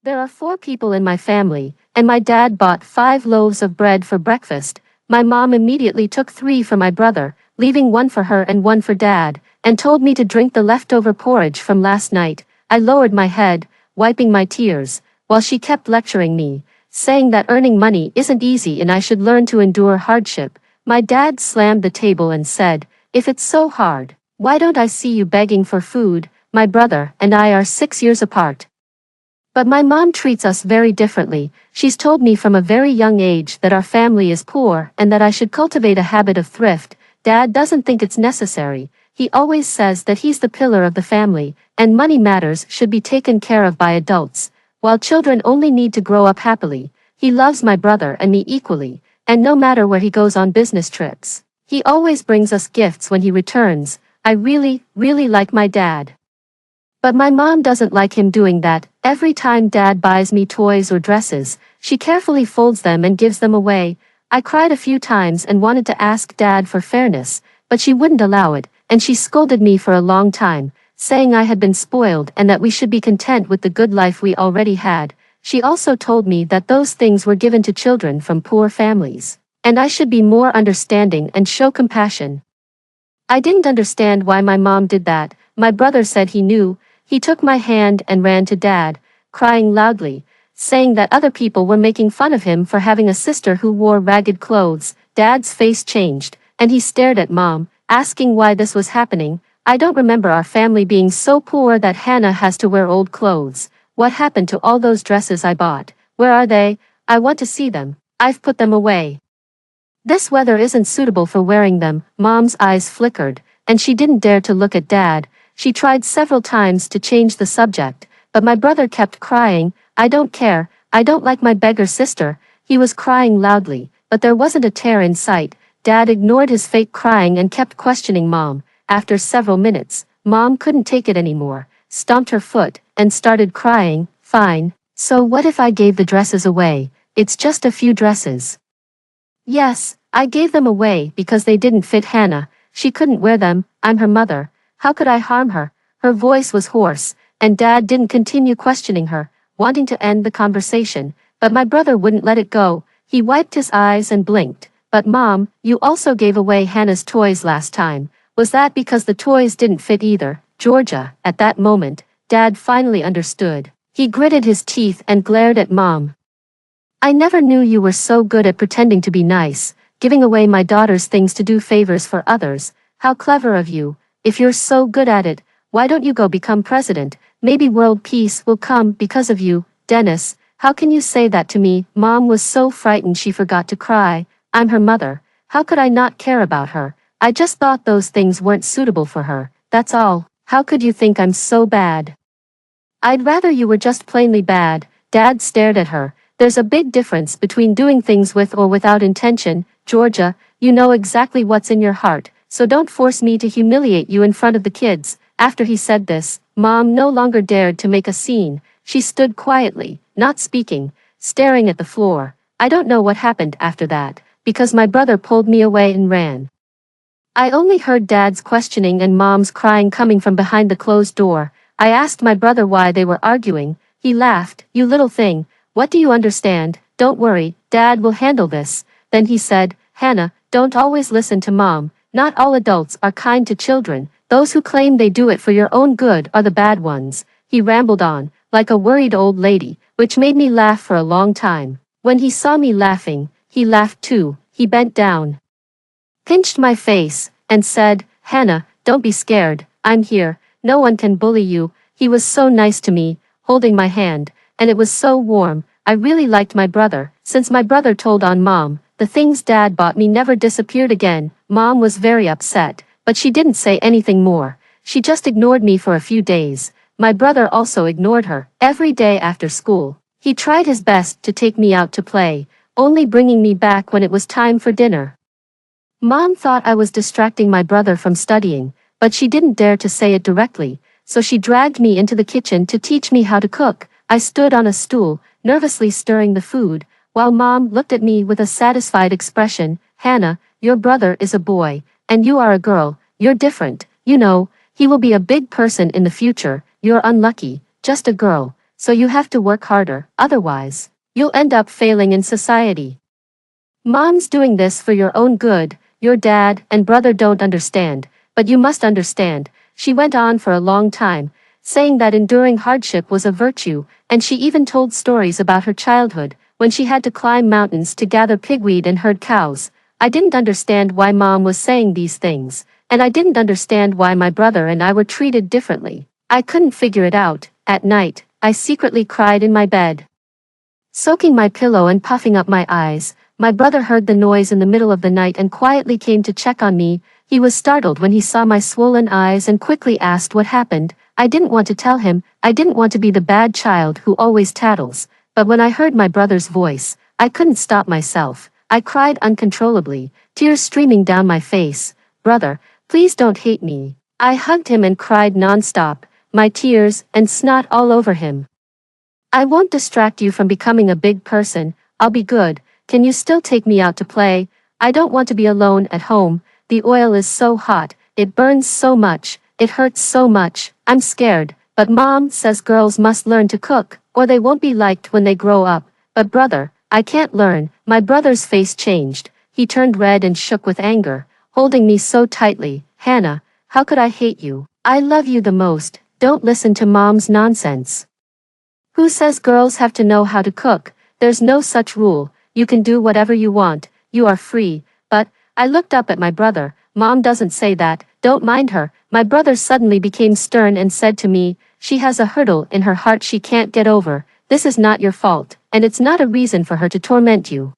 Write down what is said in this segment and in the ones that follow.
There are 4 people in my family, and my dad bought 5 loaves of bread for breakfast. My mom immediately took 3 for my brother, leaving 1 for her and 1 for dad, and told me to drink the leftover porridge from last night. I lowered my head, wiping my tears, while she kept lecturing me, saying that earning money isn't easy and I should learn to endure hardship. My dad slammed the table and said, "If it's so hard, why don't I see you begging for food?" My brother and I are 6 years apart. But my mom treats us very differently. She's told me from a very young age that our family is poor and that I should cultivate a habit of thrift. Dad doesn't think it's necessary. He always says that he's the pillar of the family, and money matters should be taken care of by adults, while children only need to grow up happily. He loves my brother and me equally, and no matter where he goes on business trips, he always brings us gifts when he returns. I really, really like my dad. But my mom doesn't like him doing that. Every time dad buys me toys or dresses, she carefully folds them and gives them away. I cried a few times and wanted to ask dad for fairness, but she wouldn't allow it, and she scolded me for a long time, saying I had been spoiled and that we should be content with the good life we already had. She also told me that those things were given to children from poor families, and I should be more understanding and show compassion. I didn't understand why my mom did that. My brother said he knew. He took my hand and ran to dad, crying loudly, saying that other people were making fun of him for having a sister who wore ragged clothes. Dad's face changed, and he stared at mom, asking why this was happening. I don't remember our family being so poor that Hannah has to wear old clothes. What happened to all those dresses I bought? Where are they? I want to see them. I've put them away. This weather isn't suitable for wearing them. Mom's eyes flickered, and she didn't dare to look at dad. She tried several times to change the subject, but my brother kept crying. I don't care, I don't like my beggar sister. He was crying loudly, but there wasn't a tear in sight. Dad ignored his fake crying and kept questioning mom. After several minutes, mom couldn't take it anymore, stomped her foot, and started crying. Fine, so what if I gave the dresses away? It's just a few dresses. Yes, I gave them away because they didn't fit Hannah. She couldn't wear them. I'm her mother. How could I harm her? Her voice was hoarse, and dad didn't continue questioning her, wanting to end the conversation, but my brother wouldn't let it go. He wiped his eyes and blinked. But mom, you also gave away Hannah's toys last time. Was that because the toys didn't fit either? Georgia, at that moment, dad finally understood. He gritted his teeth and glared at mom. I never knew you were so good at pretending to be nice, giving away my daughter's things to do favors for others. How clever of you. If you're so good at it, why don't you go become president? Maybe world peace will come because of you. Dennis, how can you say that to me? Mom was so frightened she forgot to cry. I'm her mother. How could I not care about her? I just thought those things weren't suitable for her. That's all. How could you think I'm so bad? I'd rather you were just plainly bad. Dad stared at her. There's a big difference between doing things with or without intention. Georgia, you know exactly what's in your heart, so don't force me to humiliate you in front of the kids. After he said this, mom no longer dared to make a scene. She stood quietly, not speaking, staring at the floor. I don't know what happened after that, because my brother pulled me away and ran. I only heard dad's questioning and mom's crying coming from behind the closed door. I asked my brother why they were arguing. He laughed. You little thing, what do you understand? Don't worry, dad will handle this. Then he said, Hannah, don't always listen to mom. Not all adults are kind to children. Those who claim they do it for your own good are the bad ones. He rambled on, like a worried old lady, which made me laugh for a long time. When he saw me laughing, he laughed too. He bent down, pinched my face, and said, Hannah, don't be scared. I'm here. No one can bully you. He was so nice to me, holding my hand, and it was so warm. I really liked my brother. Since my brother told on mom, the things dad bought me never disappeared again. Mom was very upset, but she didn't say anything more. She just ignored me for a few days. My brother also ignored her. Every day after school, he tried his best to take me out to play, only bringing me back when it was time for dinner. Mom thought I was distracting my brother from studying, but she didn't dare to say it directly, so she dragged me into the kitchen to teach me how to cook. I stood on a stool, nervously stirring the food, while mom looked at me with a satisfied expression. Hannah, your brother is a boy, and you are a girl. You're different. You know, he will be a big person in the future. You're unlucky, just a girl. so you have to work harder, otherwise, you'll end up failing in society. Mom's doing this for your own good, your dad and brother don't understand, but you must understand, she went on for a long time, saying that enduring hardship was a virtue, and she even told stories about her childhood, when she had to climb mountains to gather pigweed and herd cows. I didn't understand why Mom was saying these things, and I didn't understand why my brother and I were treated differently. I couldn't figure it out. At night, I secretly cried in my bed, soaking my pillow and puffing up my eyes. My brother heard the noise in the middle of the night and quietly came to check on me. He was startled when he saw my swollen eyes and quickly asked what happened. I didn't want to tell him, I didn't want to be the bad child who always tattles, but when I heard my brother's voice, I couldn't stop myself. I cried uncontrollably, tears streaming down my face. Brother, please don't hate me. I hugged him and cried non-stop, my tears and snot all over him. I won't distract you from becoming a big person, I'll be good. Can you still take me out to play? I don't want to be alone at home. The oil is so hot, it burns so much, it hurts so much. I'm scared, but Mom says girls must learn to cook, or they won't be liked when they grow up. But brother, I can't learn. My brother's face changed. He turned red and shook with anger, holding me so tightly. Hannah, how could I hate you? I love you the most. Don't listen to Mom's nonsense. Who says girls have to know how to cook? There's no such rule. You can do whatever you want, you are free. But, I looked up at my brother. Mom doesn't say that, don't mind her. My brother suddenly became stern and said to me, she has a hurdle in her heart she can't get over. This is not your fault, and it's not a reason for her to torment you.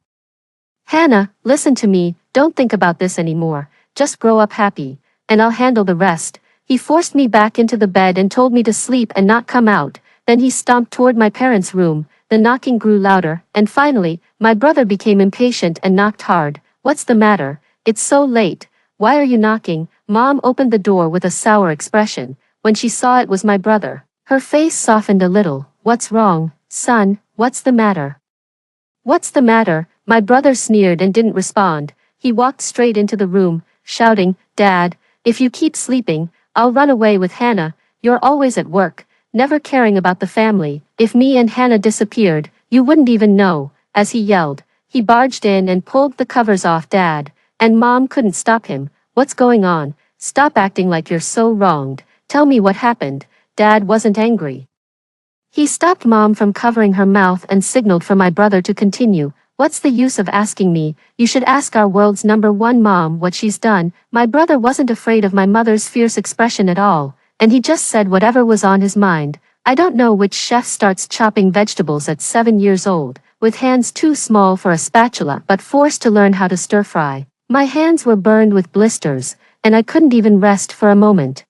Hannah, listen to me, don't think about this anymore. Just grow up happy, and I'll handle the rest. He forced me back into the bed and told me to sleep and not come out. Then he stomped toward my parents' room. The knocking grew louder, and finally, my brother became impatient and knocked hard. What's the matter? It's so late. Why are you knocking? Mom opened the door with a sour expression. When she saw it was my brother, her face softened a little. What's wrong, son? What's the matter? What's the matter? My brother sneered and didn't respond. He walked straight into the room, shouting, Dad, if you keep sleeping, I'll run away with Hannah. You're always at work, never caring about the family. If me and Hannah disappeared, you wouldn't even know. As he yelled, he barged in and pulled the covers off Dad, and Mom couldn't stop him. What's going on? Stop acting like you're so wronged. Tell me what happened. Dad wasn't angry. He stopped Mom from covering her mouth and signaled for my brother to continue. What's the use of asking me? You should ask our world's #1 mom what she's done. My brother wasn't afraid of my mother's fierce expression at all, and he just said whatever was on his mind. I don't know which chef starts chopping vegetables at 7 years old, with hands too small for a spatula but forced to learn how to stir fry. My hands were burned with blisters, and I couldn't even rest for a moment.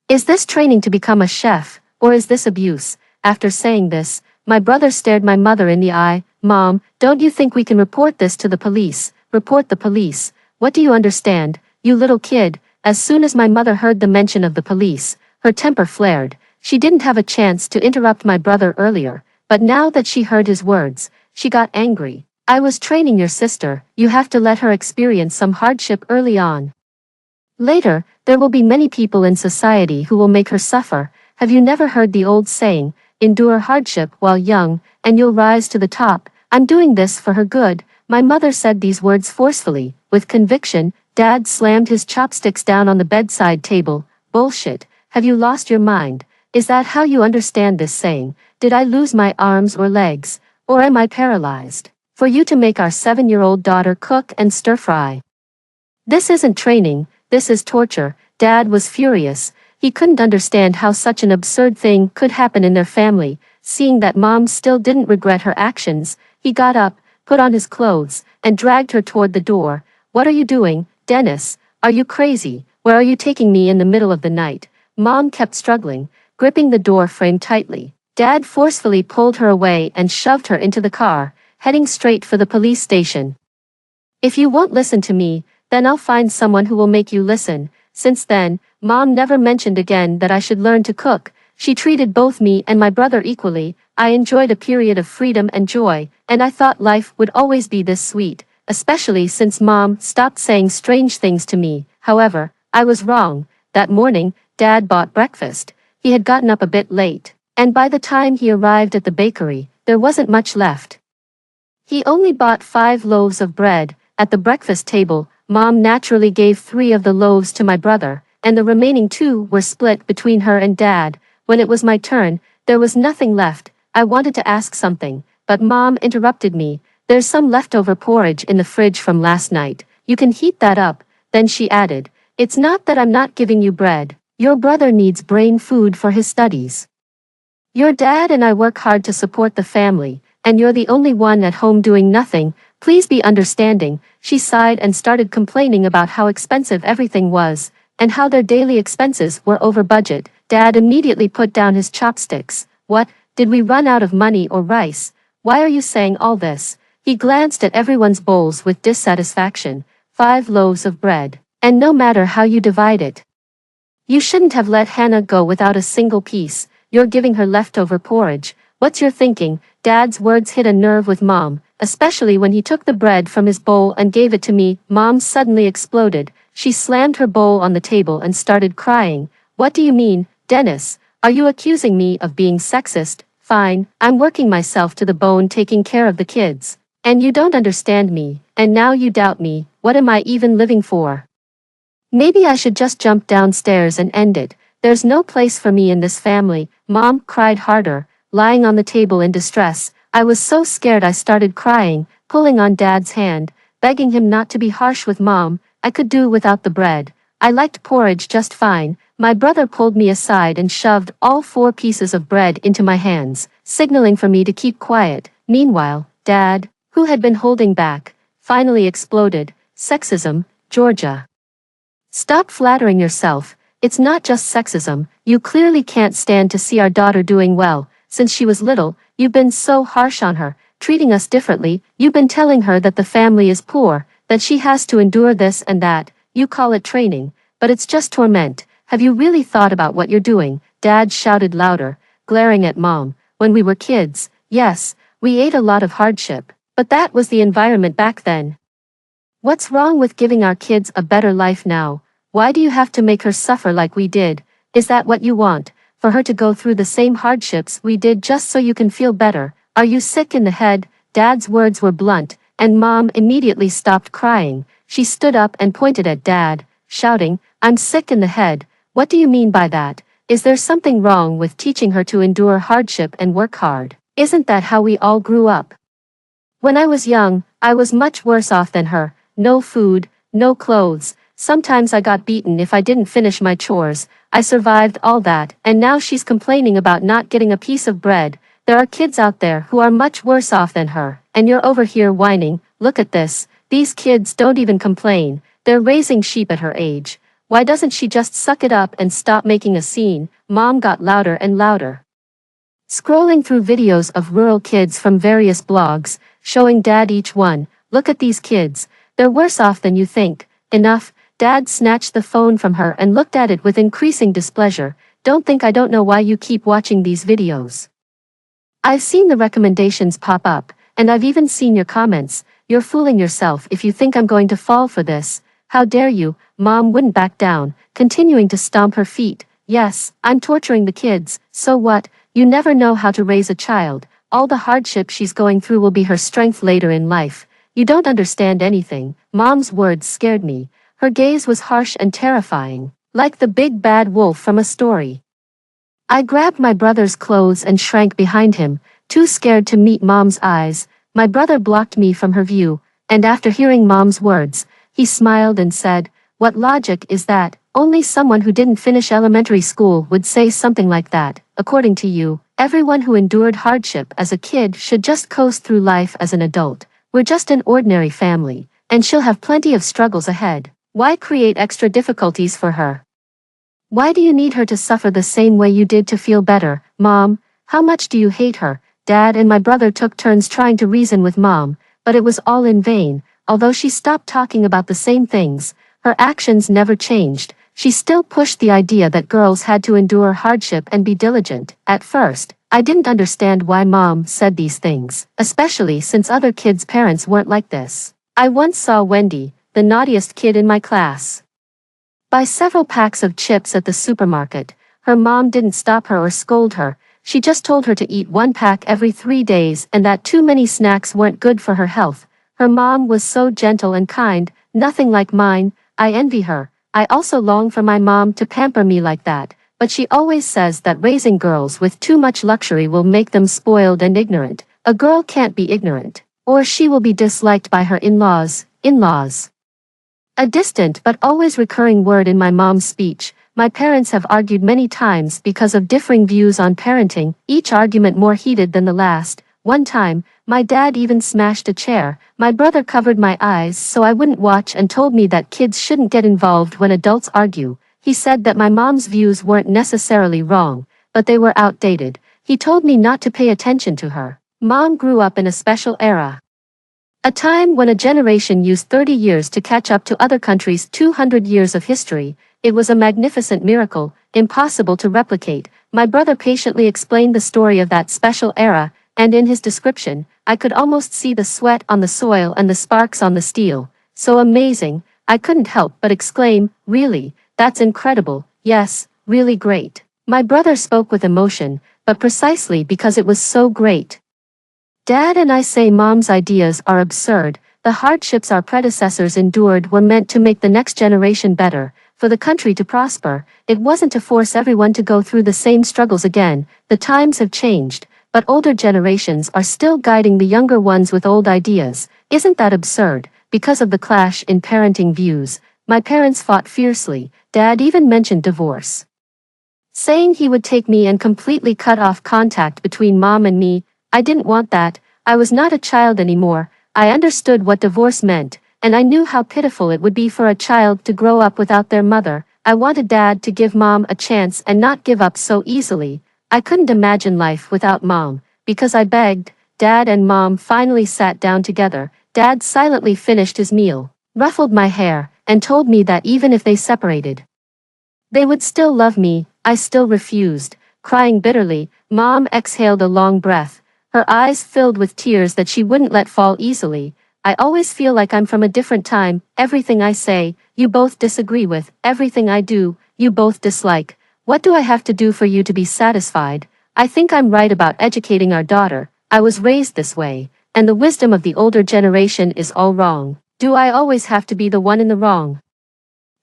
Is this training to become a chef, or is this abuse? After saying this, my brother stared my mother in the eye. Mom, don't you think we can report this to the police? Report the police? What do you understand, you little kid? As soon as my mother heard the mention of the police, her temper flared. She didn't have a chance to interrupt my brother earlier, but now that she heard his words, she got angry. I was training your sister, you have to let her experience some hardship early on. Later, there will be many people in society who will make her suffer. Have you never heard the old saying, endure hardship while young, and you'll rise to the top? I'm doing this for her good. My mother said these words forcefully, with conviction. Dad slammed his chopsticks down on the bedside table. Bullshit. Have you lost your mind? Is that how you understand this saying? Did I lose my arms or legs? Or am I paralyzed? For you to make our 7-year-old daughter cook and stir fry. This isn't training, this is torture. Dad was furious. He couldn't understand how such an absurd thing could happen in their family. Seeing that Mom still didn't regret her actions, he got up, put on his clothes, and dragged her toward the door. What are you doing, Dennis? Are you crazy? Where are you taking me in the middle of the night? Mom kept struggling, gripping the door frame tightly. Dad forcefully pulled her away and shoved her into the car, heading straight for the police station. If you won't listen to me, then I'll find someone who will make you listen. Since then, Mom never mentioned again that I should learn to cook. She treated both me and my brother equally. I enjoyed a period of freedom and joy, and I thought life would always be this sweet, especially since Mom stopped saying strange things to me. However, I was wrong. That morning, Dad bought breakfast. He had gotten up a bit late. And by the time he arrived at the bakery, there wasn't much left. He only bought 5 loaves of bread. At the breakfast table, Mom naturally gave 3 of the loaves to my brother, and the remaining 2 were split between her and Dad. When it was my turn, there was nothing left. I wanted to ask something, but Mom interrupted me. There's some leftover porridge in the fridge from last night. You can heat that up. Then she added, it's not that I'm not giving you bread. Your brother needs brain food for his studies. Your dad and I work hard to support the family, and you're the only one at home doing nothing. Please be understanding. She sighed and started complaining about how expensive everything was, and how their daily expenses were over budget. Dad immediately put down his chopsticks. What, did we run out of money or rice? Why are you saying all this? He glanced at everyone's bowls with dissatisfaction. 5 loaves of bread, and no matter how you divide it. You shouldn't have let Hannah go without a single piece. You're giving her leftover porridge. What's your thinking? Dad's words hit a nerve with Mom, especially when he took the bread from his bowl and gave it to me. Mom suddenly exploded. She slammed her bowl on the table and started crying. What do you mean, Dennis? Are you accusing me of being sexist? Fine, I'm working myself to the bone taking care of the kids. And you don't understand me, and now you doubt me. What am I even living for? Maybe I should just jump downstairs and end it. There's no place for me in this family. Mom cried harder, lying on the table in distress. I was so scared I started crying, pulling on Dad's hand, begging him not to be harsh with Mom. I could do without the bread. I liked porridge just fine. My brother pulled me aside and shoved all 4 pieces of bread into my hands, signaling for me to keep quiet. Meanwhile, Dad, who had been holding back, finally exploded. Sexism, Georgia. Stop flattering yourself. It's not just sexism. You clearly can't stand to see our daughter doing well. Since she was little, you've been so harsh on her, treating us differently. You've been telling her that the family is poor, that she has to endure this and that. You call it training, but it's just torment. Have you really thought about what you're doing? Dad shouted louder, glaring at Mom. When we were kids, yes, we ate a lot of hardship, but that was the environment back then. What's wrong with giving our kids a better life now? Why do you have to make her suffer like we did? Is that what you want? For her to go through the same hardships we did just so you can feel better? Are you sick in the head? Dad's words were blunt, and Mom immediately stopped crying. She stood up and pointed at Dad, shouting, I'm sick in the head. What do you mean by that? Is there something wrong with teaching her to endure hardship and work hard? Isn't that how we all grew up? When I was young, I was much worse off than her. No food, no clothes. Sometimes I got beaten if I didn't finish my chores. I survived all that, and now she's complaining about not getting a piece of bread. There are kids out there who are much worse off than her, and you're over here whining. Look at this. These kids don't even complain. They're raising sheep at her age. Why doesn't she just suck it up and stop making a scene? Mom got louder and louder, scrolling through videos of rural kids from various blogs, showing Dad each one. Look at these kids. They're worse off than you think. Enough. Dad snatched the phone from her and looked at it with increasing displeasure. Don't think I don't know why you keep watching these videos. I've seen the recommendations pop up, and I've even seen your comments. You're fooling yourself if you think I'm going to fall for this. How dare you? Mom wouldn't back down, continuing to stomp her feet. Yes, I'm torturing the kids. So what? You never know how to raise a child. All the hardship she's going through will be her strength later in life. You don't understand anything. Mom's words scared me. Her gaze was harsh and terrifying, like the big bad wolf from a story. I grabbed my brother's clothes and shrank behind him, too scared to meet Mom's eyes. My brother blocked me from her view, and after hearing Mom's words, he smiled and said, What logic is that? Only someone who didn't finish elementary school would say something like that. According to you, everyone who endured hardship as a kid should just coast through life as an adult. We're just an ordinary family, and she'll have plenty of struggles ahead. Why create extra difficulties for her? Why do you need her to suffer the same way you did to feel better? Mom, how much do you hate her? Dad and my brother took turns trying to reason with Mom, but it was all in vain. Although she stopped talking about the same things, her actions never changed. She still pushed the idea that girls had to endure hardship and be diligent. At first, I didn't understand why Mom said these things, especially since other kids' parents weren't like this. I once saw Wendy, the naughtiest kid in my class, buy several packs of chips at the supermarket. Her mom didn't stop her or scold her. she just told her to eat one pack every 3 days and that too many snacks weren't good for her health. Her mom was so gentle and kind, nothing like mine. I envy her. I also long for my mom to pamper me like that, but she always says that raising girls with too much luxury will make them spoiled and ignorant. A girl can't be ignorant, or she will be disliked by her in-laws. A distant but always recurring word in my mom's speech. My parents have argued many times because of differing views on parenting, each argument more heated than the last. One time, my dad even smashed a chair. My brother covered my eyes so I wouldn't watch and told me that kids shouldn't get involved when adults argue. He said that my mom's views weren't necessarily wrong, but they were outdated. He told me not to pay attention to her. Mom grew up in a special era. A time when a generation used 30 years to catch up to other countries' 200 years of history. It was a magnificent miracle, impossible to replicate. My brother patiently explained the story of that special era, and in his description, I could almost see the sweat on the soil and the sparks on the steel. So amazing, I couldn't help but exclaim, "Really? That's incredible, yes, really great." My brother spoke with emotion, but precisely because it was so great. Dad and I say Mom's ideas are absurd. The hardships our predecessors endured were meant to make the next generation better, for the country to prosper. It wasn't to force everyone to go through the same struggles again. The times have changed, but older generations are still guiding the younger ones with old ideas. Isn't that absurd? Because of the clash in parenting views, my parents fought fiercely. Dad even mentioned divorce, saying he would take me and completely cut off contact between Mom and me. I didn't want that. I was not a child anymore. I understood what divorce meant, and I knew how pitiful it would be for a child to grow up without their mother. I wanted Dad to give Mom a chance and not give up so easily. I couldn't imagine life without Mom, because I begged. Dad and Mom finally sat down together. Dad silently finished his meal, ruffled my hair, and told me that even if they separated, they would still love me. I still refused, crying bitterly. Mom exhaled a long breath, her eyes filled with tears that she wouldn't let fall easily. I always feel like I'm from a different time. Everything I say, you both disagree with. Everything I do, you both dislike. What do I have to do for you to be satisfied? I think I'm right about educating our daughter. I was raised this way, and the wisdom of the older generation is all wrong. Do I always have to be the one in the wrong?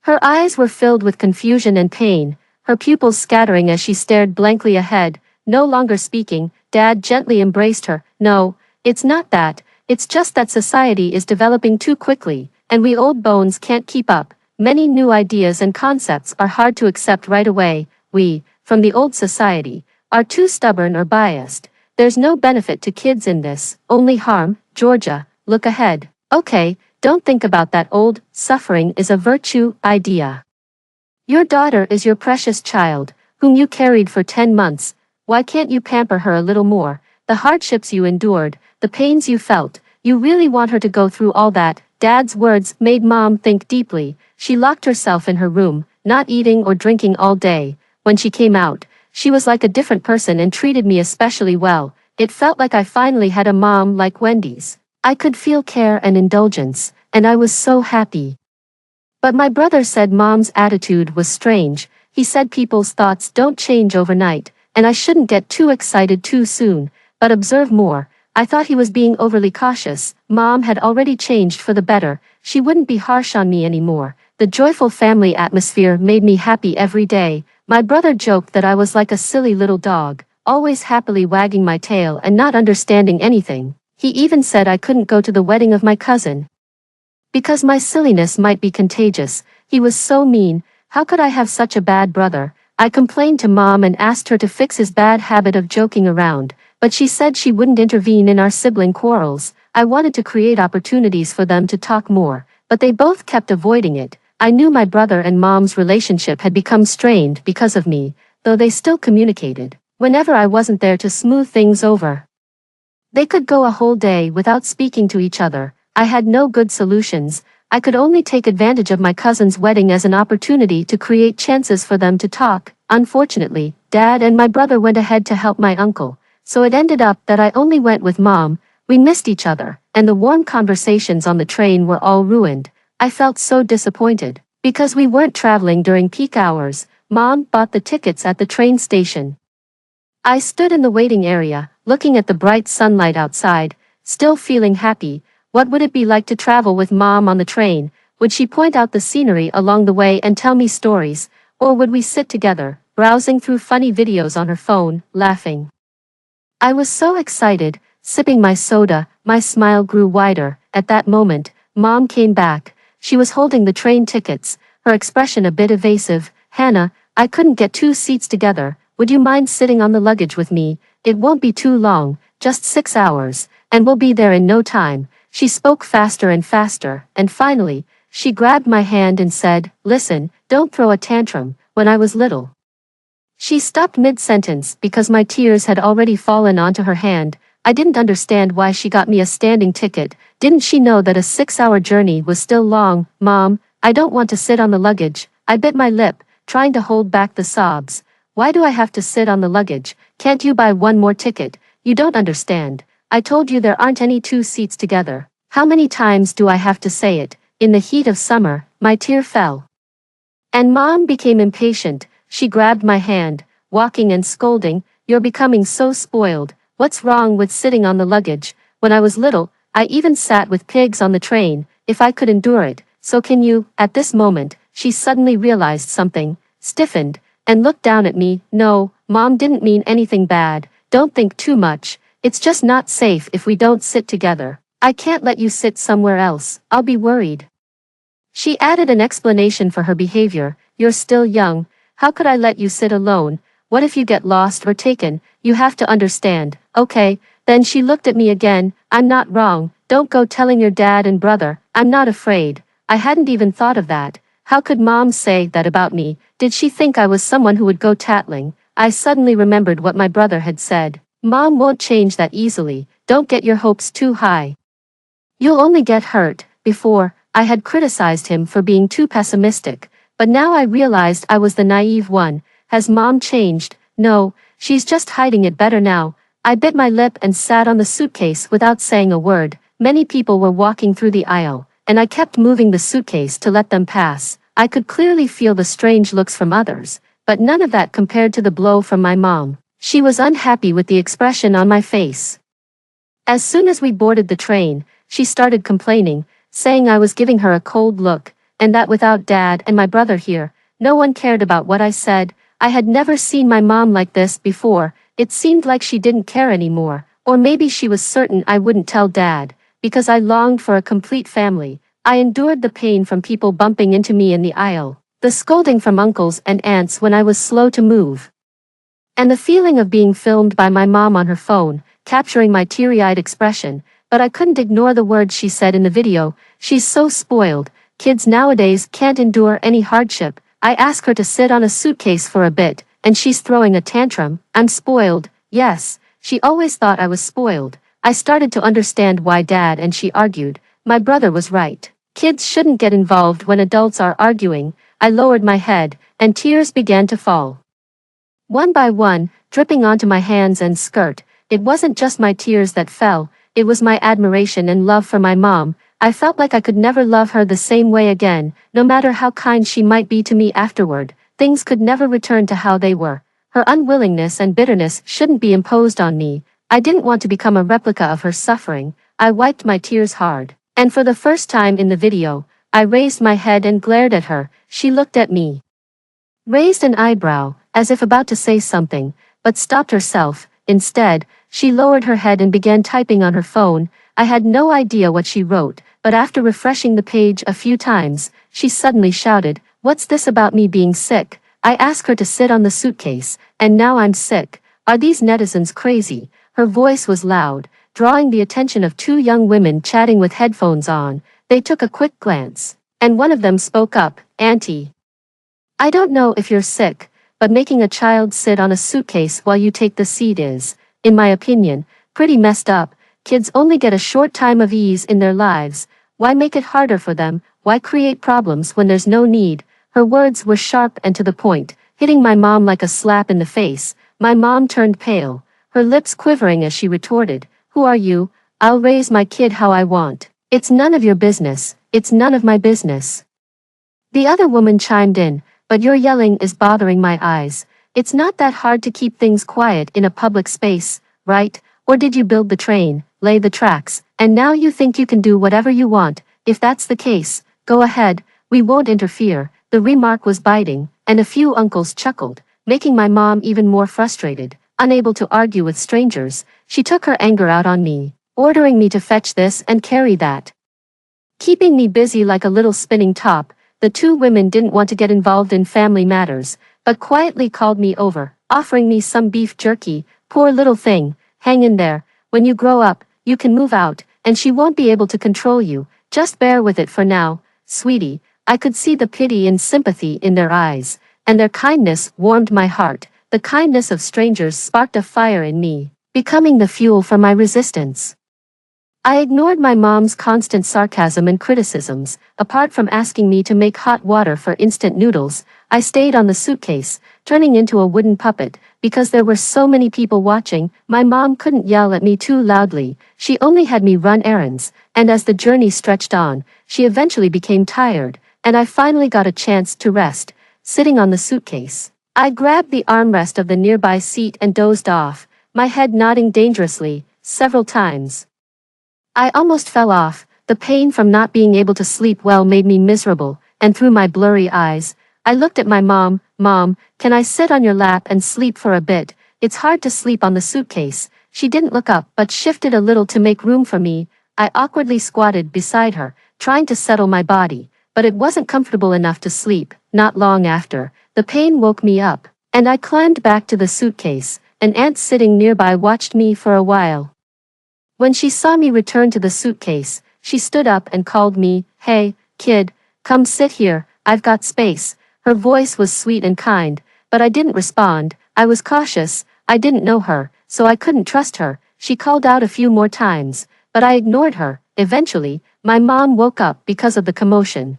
Her eyes were filled with confusion and pain, her pupils scattering as she stared blankly ahead, no longer speaking. Dad gently embraced her. No, it's not that. It's just that society is developing too quickly, and we old bones can't keep up. Many new ideas and concepts are hard to accept right away. We, from the old society, are too stubborn or biased. There's no benefit to kids in this, only harm. Georgia, look ahead. Okay, don't think about that. Old suffering is a virtue idea. Your daughter is your precious child, whom you carried for 10 months. Why can't you pamper her a little more? The hardships you endured, the pains you felt, you really want her to go through all that? Dad's words made Mom think deeply. She locked herself in her room, not eating or drinking all day. When she came out, she was like a different person and treated me especially well. It felt like I finally had a mom like Wendy's. I could feel care and indulgence, and I was so happy. But my brother said Mom's attitude was strange. He said people's thoughts don't change overnight, and I shouldn't get too excited too soon, but observe more. I thought he was being overly cautious. Mom had already changed for the better. She wouldn't be harsh on me anymore. The joyful family atmosphere made me happy every day. My brother joked that I was like a silly little dog, always happily wagging my tail and not understanding anything. He even said I couldn't go to the wedding of my cousin, because my silliness might be contagious. He was so mean. How could I have such a bad brother? I complained to Mom and asked her to fix his bad habit of joking around, but she said she wouldn't intervene in our sibling quarrels. I wanted to create opportunities for them to talk more, but they both kept avoiding it. I knew my brother and Mom's relationship had become strained because of me, though they still communicated whenever I wasn't there to smooth things over. They could go a whole day without speaking to each other. I had no good solutions. I could only take advantage of my cousin's wedding as an opportunity to create chances for them to talk. Unfortunately, Dad and my brother went ahead to help my uncle, so it ended up that I only went with Mom. We missed each other, and the warm conversations on the train were all ruined. I felt so disappointed. Because we weren't traveling during peak hours, Mom bought the tickets at the train station. I stood in the waiting area, looking at the bright sunlight outside, still feeling happy. What would it be like to travel with Mom on the train? Would she point out the scenery along the way and tell me stories? Or would we sit together, browsing through funny videos on her phone, laughing? I was so excited, sipping my soda, my smile grew wider. At that moment, Mom came back. She was holding the train tickets, her expression a bit evasive. Hannah, I couldn't get 2 seats together. Would you mind sitting on the luggage with me? It won't be too long, just 6 hours, and we'll be there in no time. She spoke faster and faster, and finally, she grabbed my hand and said, "Listen, don't throw a tantrum." When I was little, she stopped mid-sentence because my tears had already fallen onto her hand. I didn't understand why she got me a standing ticket. Didn't she know that a 6-hour journey was still long? "Mom, I don't want to sit on the luggage." I bit my lip, trying to hold back the sobs. "Why do I have to sit on the luggage? Can't you buy one more ticket?" "You don't understand. I told you there aren't any 2 seats together." How many times do I have to say it? In the heat of summer, my tear fell. And Mom became impatient. She grabbed my hand, walking and scolding, "You're becoming so spoiled. What's wrong with sitting on the luggage? When I was little, I even sat with pigs on the train, if I could endure it. So can you?" At this moment, she suddenly realized something, stiffened, and looked down at me. "No, Mom didn't mean anything bad. Don't think too much. It's just not safe if we don't sit together. I can't let you sit somewhere else. I'll be worried." She added an explanation for her behavior. "You're still young. How could I let you sit alone? What if you get lost or taken? You have to understand." "Okay." Then she looked at me again. "I'm not wrong. Don't go telling your dad and brother." "I'm not afraid." I hadn't even thought of that. How could Mom say that about me? Did she think I was someone who would go tattling? I suddenly remembered what my brother had said. "Mom won't change that easily. Don't get your hopes too high. You'll only get hurt." Before, I had criticized him for being too pessimistic, but now I realized I was the naive one. Has Mom changed? No, she's just hiding it better now. I bit my lip and sat on the suitcase without saying a word. Many people were walking through the aisle, and I kept moving the suitcase to let them pass. I could clearly feel the strange looks from others, but none of that compared to the blow from my mom. She was unhappy with the expression on my face. As soon as we boarded the train, she started complaining, saying I was giving her a cold look, and that without Dad and my brother here, no one cared about what I said. I had never seen my mom like this before. It seemed like she didn't care anymore, or maybe she was certain I wouldn't tell Dad, because I longed for a complete family. I endured the pain from people bumping into me in the aisle, the scolding from uncles and aunts when I was slow to move, and the feeling of being filmed by my mom on her phone, capturing my teary-eyed expression. But I couldn't ignore the words she said in the video. "She's so spoiled. Kids nowadays can't endure any hardship." I ask her to sit on a suitcase for a bit, and she's throwing a tantrum. "I'm spoiled." Yes, she always thought I was spoiled. I started to understand why Dad and she argued. My brother was right. Kids shouldn't get involved when adults are arguing. I lowered my head, and tears began to fall. One by one, dripping onto my hands and skirt. It wasn't just my tears that fell, it was my admiration and love for my mom. I felt like I could never love her the same way again. No matter how kind she might be to me afterward, things could never return to how they were. Her unwillingness and bitterness shouldn't be imposed on me. I didn't want to become a replica of her suffering. I wiped my tears hard, and for the first time in the video, I raised my head and glared at her. She looked at me, raised an eyebrow, as if about to say something, but stopped herself. Instead, she lowered her head and began typing on her phone. I had no idea what she wrote, but after refreshing the page a few times, she suddenly shouted, "What's this about me being sick?" I asked her to sit on the suitcase, and now I'm sick. Are these netizens crazy? Her voice was loud, drawing the attention of two young women chatting with headphones on. They took a quick glance, and one of them spoke up, "Auntie, I don't know if you're sick, but making a child sit on a suitcase while you take the seat is, in my opinion, pretty messed up. Kids only get a short time of ease in their lives. Why make it harder for them? Why create problems when there's no need?" Her words were sharp and to the point, hitting my mom like a slap in the face. My mom turned pale, her lips quivering as she retorted, "Who are you? I'll raise my kid how I want. It's none of your business. It's none of my business." The other woman chimed in, "But your yelling is bothering my eyes. It's not that hard to keep things quiet in a public space, right? Or did you build the train, lay the tracks, and now you think you can do whatever you want? If that's the case, go ahead, we won't interfere." The remark was biting, and a few uncles chuckled, making my mom even more frustrated. Unable to argue with strangers, she took her anger out on me, ordering me to fetch this and carry that. Keeping me busy like a little spinning top, the two women didn't want to get involved in family matters, but quietly called me over, offering me some beef jerky. "Poor little thing, hang in there. When you grow up, you can move out, and she won't be able to control you. Just bear with it for now, sweetie." I could see the pity and sympathy in their eyes, and their kindness warmed my heart. The kindness of strangers sparked a fire in me, becoming the fuel for my resistance. I ignored my mom's constant sarcasm and criticisms. Apart from asking me to make hot water for instant noodles, I stayed on the suitcase, turning into a wooden puppet. Because there were so many people watching, my mom couldn't yell at me too loudly. She only had me run errands, and as the journey stretched on, she eventually became tired, and I finally got a chance to rest, sitting on the suitcase. I grabbed the armrest of the nearby seat and dozed off, my head nodding dangerously, several times. I almost fell off. The pain from not being able to sleep well made me miserable, and through my blurry eyes, I looked at my mom. "Mom, can I sit on your lap and sleep for a bit? It's hard to sleep on the suitcase." She didn't look up but shifted a little to make room for me. I awkwardly squatted beside her, trying to settle my body, but it wasn't comfortable enough to sleep. Not long after, the pain woke me up, and I climbed back to the suitcase. An aunt sitting nearby watched me for a while. When she saw me return to the suitcase, she stood up and called me. "Hey, kid, come sit here, I've got space." Her voice was sweet and kind, but I didn't respond. I was cautious. I didn't know her, so I couldn't trust her. She called out a few more times, but I ignored her. Eventually, my mom woke up because of the commotion.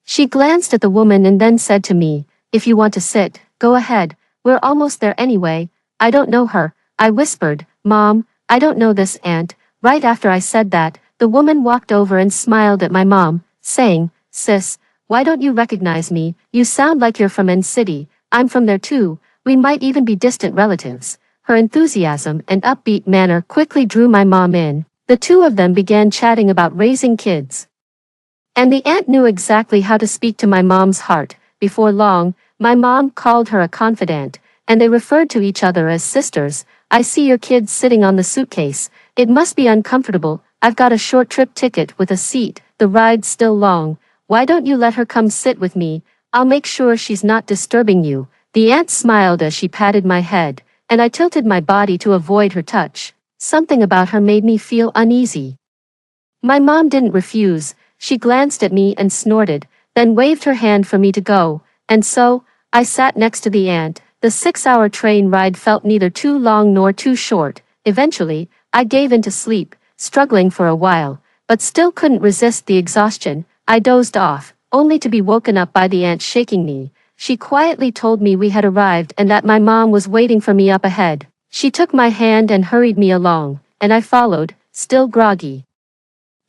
She glanced at the woman and then said to me, "If you want to sit, go ahead. We're almost there anyway." "I don't know her," I whispered. "Mom, I don't know this aunt." Right after I said that, the woman walked over and smiled at my mom, saying, "Sis, why don't you recognize me? You sound like you're from N City. I'm from there too. We might even be distant relatives." Her enthusiasm and upbeat manner quickly drew my mom in. The two of them began chatting about raising kids. And the aunt knew exactly how to speak to my mom's heart. Before long, my mom called her a confidant, and they referred to each other as sisters. "I see your kids sitting on the suitcase. It must be uncomfortable. I've got a short trip ticket with a seat. The ride's still long. Why don't you let her come sit with me? I'll make sure she's not disturbing you." The aunt smiled as she patted my head, and I tilted my body to avoid her touch. Something about her made me feel uneasy. My mom didn't refuse. She glanced at me and snorted, then waved her hand for me to go, and so, I sat next to the aunt. The 6-hour train ride felt neither too long nor too short. Eventually, I gave in to sleep, struggling for a while, but still couldn't resist the exhaustion. I dozed off, only to be woken up by the aunt shaking me. She quietly told me we had arrived and that my mom was waiting for me up ahead. She took my hand and hurried me along, and I followed, still groggy.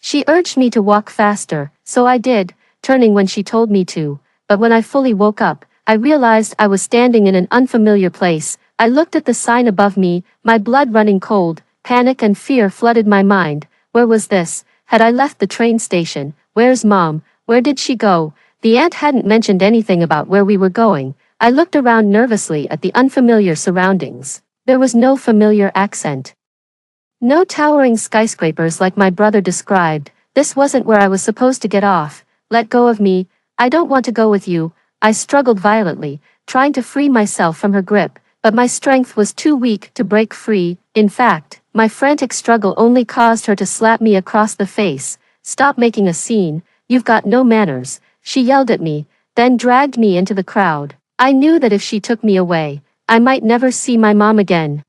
She urged me to walk faster, so I did, turning when she told me to, but when I fully woke up, I realized I was standing in an unfamiliar place. I looked at the sign above me, my blood running cold. Panic and fear flooded my mind. Where was this? Had I left the train station? Where's Mom? Where did she go? The aunt hadn't mentioned anything about where we were going. I looked around nervously at the unfamiliar surroundings. There was no familiar accent. No towering skyscrapers like my brother described. This wasn't where I was supposed to get off. "Let go of me. I don't want to go with you." I struggled violently, trying to free myself from her grip, but my strength was too weak to break free. In fact, my frantic struggle only caused her to slap me across the face. "Stop making a scene. You've got no manners," she yelled at me, then dragged me into the crowd. I knew that if she took me away, I might never see my mom again.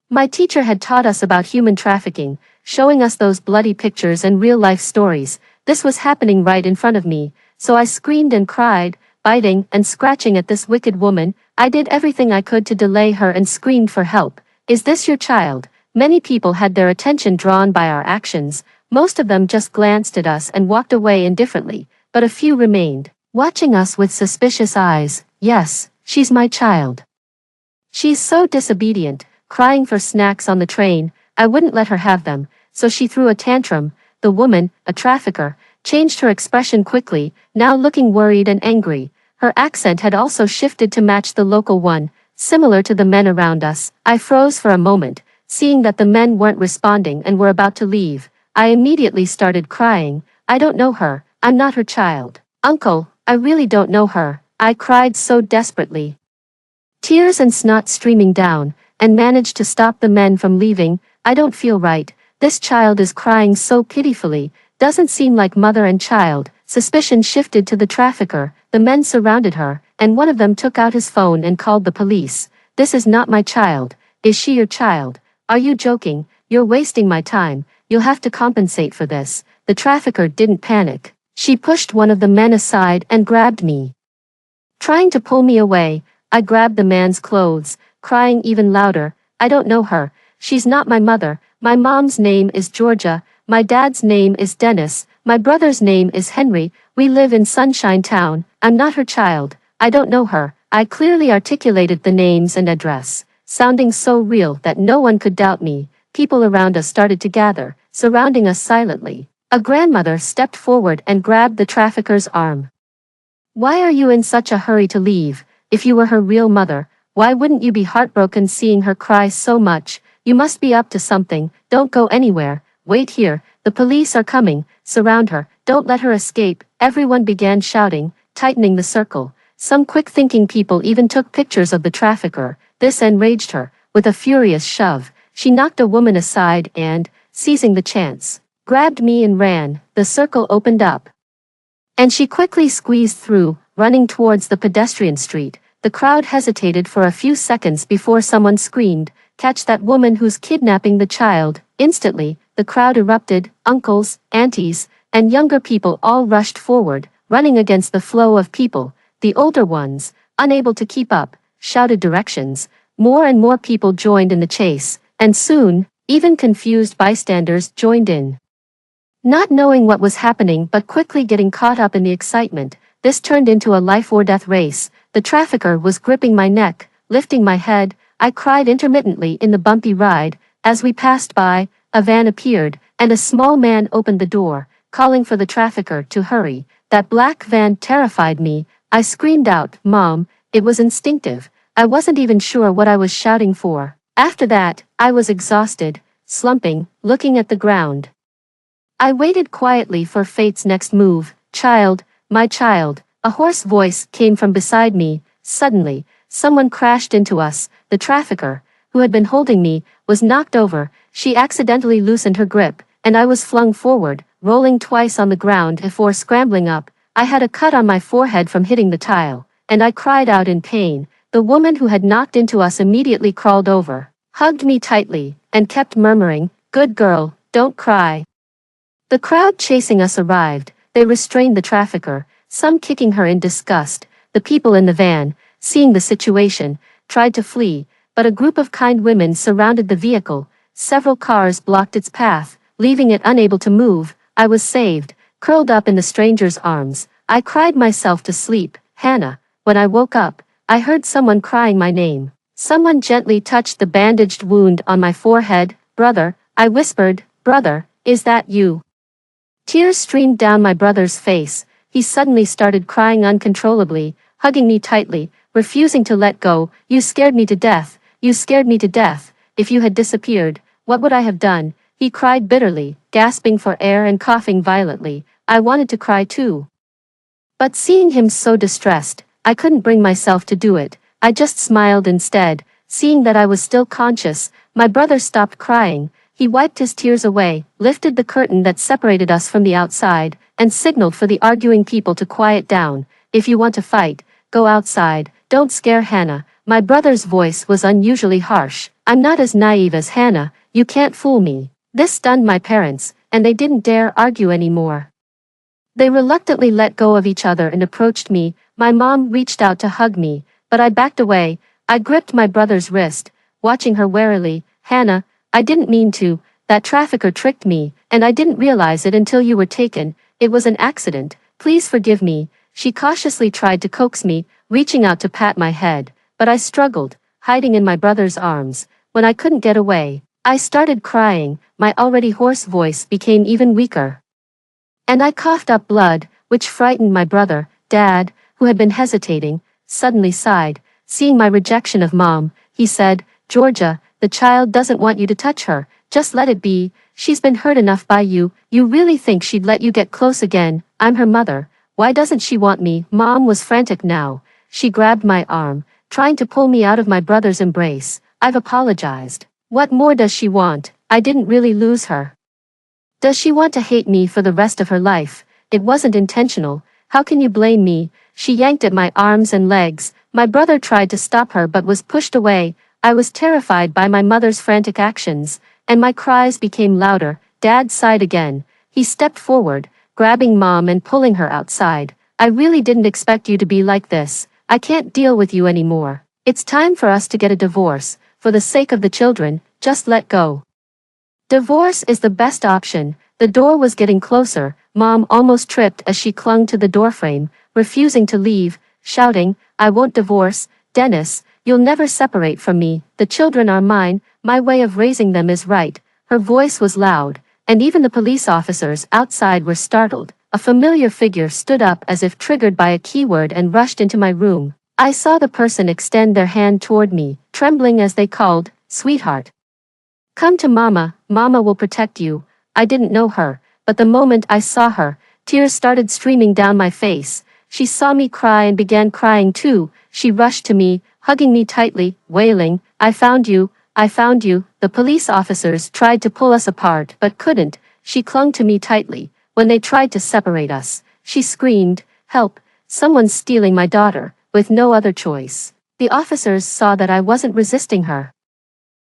My teacher had taught us about human trafficking, showing us those bloody pictures and real-life stories. This was happening right in front of me, so I screamed and cried, biting and scratching at this wicked woman. I did everything I could to delay her and screamed for help. "Is this your child?" Many people had their attention drawn by our actions. Most of them just glanced at us and walked away indifferently, but a few remained, watching us with suspicious eyes. "Yes, she's my child." She's so disobedient, crying for snacks on the train. I wouldn't let her have them, so she threw a tantrum. The woman, a trafficker, changed her expression quickly, now looking worried and angry. Her accent had also shifted to match the local one, similar to the men around us. I froze for a moment, seeing that the men weren't responding and were about to leave. I immediately started crying. I don't know her. I'm not her child. Uncle, I really don't know her. I cried so desperately. Tears and snot streaming down, and managed to stop the men from leaving. I don't feel right. This child is crying so pitifully. Doesn't seem like mother and child. Suspicion shifted to the trafficker. The men surrounded her, and one of them took out his phone and called the police. This is not my child. Is she your child? Are you joking? You're wasting my time. You'll have to compensate for this. The trafficker didn't panic. She pushed one of the men aside and grabbed me. Trying to pull me away, I grabbed the man's clothes, crying even louder. I don't know her. She's not my mother. My mom's name is Georgia. My dad's name is Dennis. My brother's name is Henry. We live in Sunshine Town. I'm not her child. I don't know her. I clearly articulated the names and address, sounding so real that no one could doubt me. People around us started to gather, surrounding us silently. A grandmother stepped forward and grabbed the trafficker's arm. Why are you in such a hurry to leave? If you were her real mother, why wouldn't you be heartbroken seeing her cry so much? You must be up to something. Don't go anywhere. Wait here. The police are coming. Surround her. Don't let her escape. Everyone began shouting, tightening the circle. Some quick-thinking people even took pictures of the trafficker. This enraged her. With a furious shove, she knocked a woman aside and, seizing the chance, grabbed me and ran. The circle opened up, and she quickly squeezed through, running towards the pedestrian street. The crowd hesitated for a few seconds before someone screamed, "Catch that woman who's kidnapping the child." Instantly, the crowd erupted. Uncles, aunties, and younger people all rushed forward, running against the flow of people. The older ones, unable to keep up, shouted directions. More and more people joined in the chase, and soon, even confused bystanders joined in. Not knowing what was happening but quickly getting caught up in the excitement, this turned into a life-or-death race. The trafficker was gripping my neck, lifting my head. I cried intermittently in the bumpy ride. As we passed by, a van appeared, and a small man opened the door, calling for the trafficker to hurry. That black van terrified me. I screamed out, "Mom!" It was instinctive. I wasn't even sure what I was shouting for. After that, I was exhausted, slumping, looking at the ground. I waited quietly for fate's next move. "Child, my child." A hoarse voice came from beside me. Suddenly, someone crashed into us. The trafficker, who had been holding me, was knocked over. She accidentally loosened her grip, and I was flung forward, rolling twice on the ground before scrambling up. I had a cut on my forehead from hitting the tile, and I cried out in pain. The woman who had knocked into us immediately crawled over, hugged me tightly, and kept murmuring, "Good girl, don't cry." The crowd chasing us arrived. They restrained the trafficker, some kicking her in disgust. The people in the van, seeing the situation, tried to flee, but a group of kind women surrounded the vehicle. Several cars blocked its path, leaving it unable to move. I was saved, curled up in the stranger's arms. I cried myself to sleep. Hannah. When I woke up, I heard someone crying my name. Someone gently touched the bandaged wound on my forehead. "Brother," I whispered, "Brother, is that you?" Tears streamed down my brother's face. He suddenly started crying uncontrollably, hugging me tightly, refusing to let go. "You scared me to death. You scared me to death. If you had disappeared, what would I have done?" He cried bitterly, gasping for air and coughing violently. I wanted to cry too, but seeing him so distressed, I couldn't bring myself to do it. I just smiled instead. Seeing that I was still conscious, my brother stopped crying. He wiped his tears away, lifted the curtain that separated us from the outside, and signaled for the arguing people to quiet down. "If you want to fight, go outside. Don't scare Hannah." My brother's voice was unusually harsh. "I'm not as naive as Hannah. You can't fool me." This stunned my parents, and they didn't dare argue anymore. They reluctantly let go of each other and approached me. My mom reached out to hug me, but I backed away. I gripped my brother's wrist, watching her warily. "Hannah, I didn't mean to. That trafficker tricked me, and I didn't realize it until you were taken. It was an accident. Please forgive me." She cautiously tried to coax me, reaching out to pat my head, but I struggled, hiding in my brother's arms. When I couldn't get away, I started crying. My already hoarse voice became even weaker. And I coughed up blood, which frightened my brother. Dad, who had been hesitating, suddenly sighed. Seeing my rejection of Mom, he said, "Georgia, the child doesn't want you to touch her. Just let it be. She's been hurt enough by you. You really think she'd let you get close again? I'm her mother. Why doesn't she want me?" Mom was frantic now. She grabbed my arm, trying to pull me out of my brother's embrace. "I've apologized. What more does she want? I didn't really lose her. Does she want to hate me for the rest of her life? It wasn't intentional. How can you blame me?" She yanked at my arms and legs. My brother tried to stop her but was pushed away. I was terrified by my mother's frantic actions, and my cries became louder. Dad sighed again. He stepped forward, grabbing Mom and pulling her outside. "I really didn't expect you to be like this. I can't deal with you anymore. It's time for us to get a divorce. For the sake of the children, just let go. Divorce is the best option." The door was getting closer. Mom almost tripped as she clung to the doorframe, refusing to leave, shouting, "I won't divorce. Dennis, you'll never separate from me. The children are mine. My way of raising them is right." Her voice was loud, and even the police officers outside were startled. A familiar figure stood up as if triggered by a keyword and rushed into my room. I saw the person extend their hand toward me, trembling as they called, "Sweetheart. Come to Mama. Mama will protect you." I didn't know her, but the moment I saw her, tears started streaming down my face. She saw me cry and began crying too. She rushed to me, hugging me tightly, wailing, "I found you. I found you." The police officers tried to pull us apart but couldn't. She clung to me tightly. When they tried to separate us, she screamed, "Help, someone's stealing my daughter," with no other choice. The officers saw that I wasn't resisting her,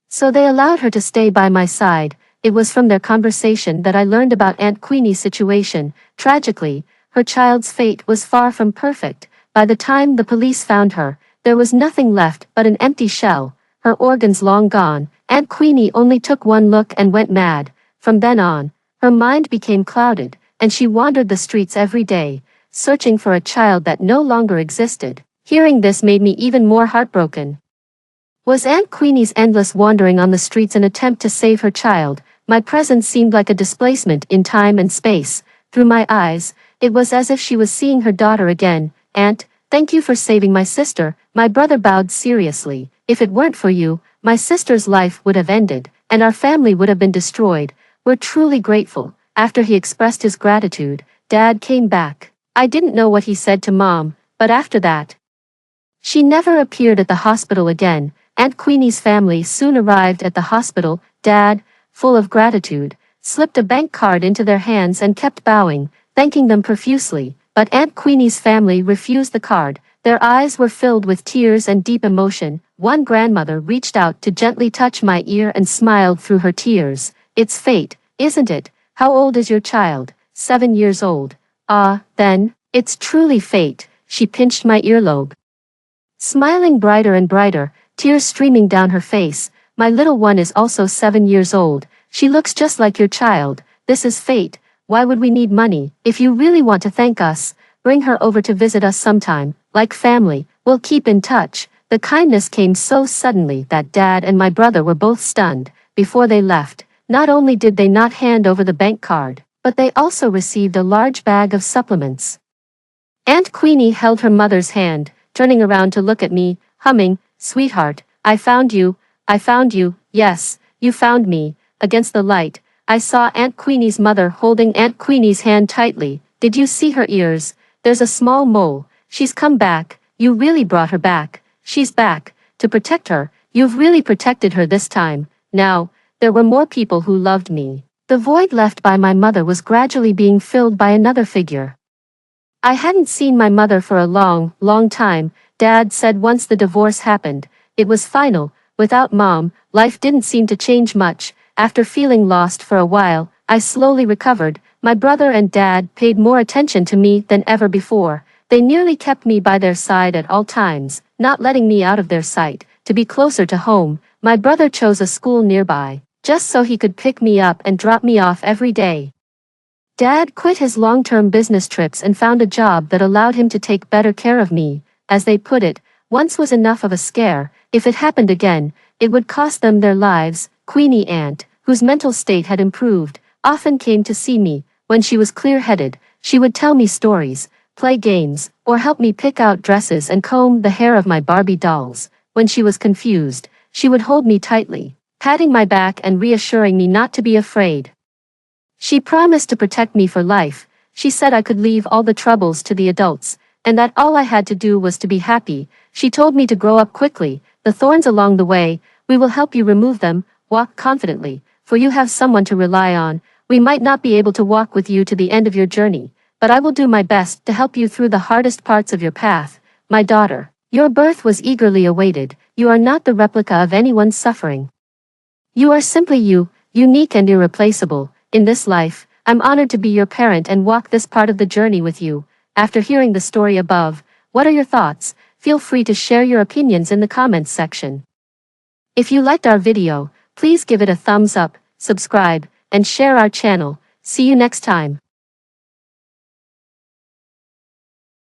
so they allowed her to stay by my side. It was from their conversation that I learned about Aunt Queenie's situation. Tragically, her child's fate was far from perfect. By the time the police found her, there was nothing left but an empty shell, her organs long gone. Aunt Queenie only took one look and went mad. From then on, her mind became clouded, and she wandered the streets every day, searching for a child that no longer existed. Hearing this made me even more heartbroken. Was Aunt Queenie's endless wandering on the streets an attempt to save her child? My presence seemed like a displacement in time and space. Through my eyes, it was as if she was seeing her daughter again. "Aunt, thank you for saving my sister." My brother bowed seriously. "If it weren't for you, my sister's life would have ended, and our family would have been destroyed. We're truly grateful." After he expressed his gratitude, Dad came back. I didn't know what he said to Mom, but after that, she never appeared at the hospital again. Aunt Queenie's family soon arrived at the hospital. Dad, full of gratitude, slipped a bank card into their hands and kept bowing, thanking them profusely. But Aunt Queenie's family refused the card. Their eyes were filled with tears and deep emotion. One grandmother reached out to gently touch my ear and smiled through her tears. "It's fate, isn't it? How old is your child?" 7 years old. "Ah, then, it's truly fate." She pinched my earlobe, smiling brighter and brighter, tears streaming down her face. "My little one is also 7 years old. She looks just like your child. This is fate. Why would we need money? If you really want to thank us, bring her over to visit us sometime. Like family, we'll keep in touch." The kindness came so suddenly that Dad and my brother were both stunned. Before they left, not only did they not hand over the bank card, but they also received a large bag of supplements. Aunt Queenie held her mother's hand, turning around to look at me, humming, "Sweetheart, I found you. I found you. Yes, you found me." Against the light, I saw Aunt Queenie's mother holding Aunt Queenie's hand tightly. "Did you see her ears? There's a small mole. She's come back. You really brought her back. She's back. To protect her. You've really protected her this time." Now, there were more people who loved me. The void left by my mother was gradually being filled by another figure. I hadn't seen my mother for a long, long time. Dad said once the divorce happened, it was final. Without Mom, life didn't seem to change much. After feeling lost for a while, I slowly recovered. My brother and Dad paid more attention to me than ever before. They nearly kept me by their side at all times, not letting me out of their sight. To be closer to home, my brother chose a school nearby, just so he could pick me up and drop me off every day. Dad quit his long-term business trips and found a job that allowed him to take better care of me. As they put it, Once was enough of a scare. If it happened again, it would cost them their lives. Queenie Aunt, whose mental state had improved, often came to see me. When she was clear-headed, she would tell me stories, play games, or help me pick out dresses and comb the hair of my Barbie dolls. When she was confused, she would hold me tightly, patting my back and reassuring me not to be afraid. She promised to protect me for life. She said I could leave all the troubles to the adults, and that all I had to do was to be happy. She told me to grow up quickly. The thorns along the way, we will help you remove them. Walk confidently, for you have someone to rely on. We might not be able to walk with you to the end of your journey, but I will do my best to help you through the hardest parts of your path. My daughter, your birth was eagerly awaited. You are not the replica of anyone's suffering. You are simply you, unique and irreplaceable. In this life, I'm honored to be your parent and walk this part of the journey with you. After hearing the story above, what are your thoughts? Feel free to share your opinions in the comments section. If you liked our video, please give it a thumbs up, subscribe, and share our channel. See you next time.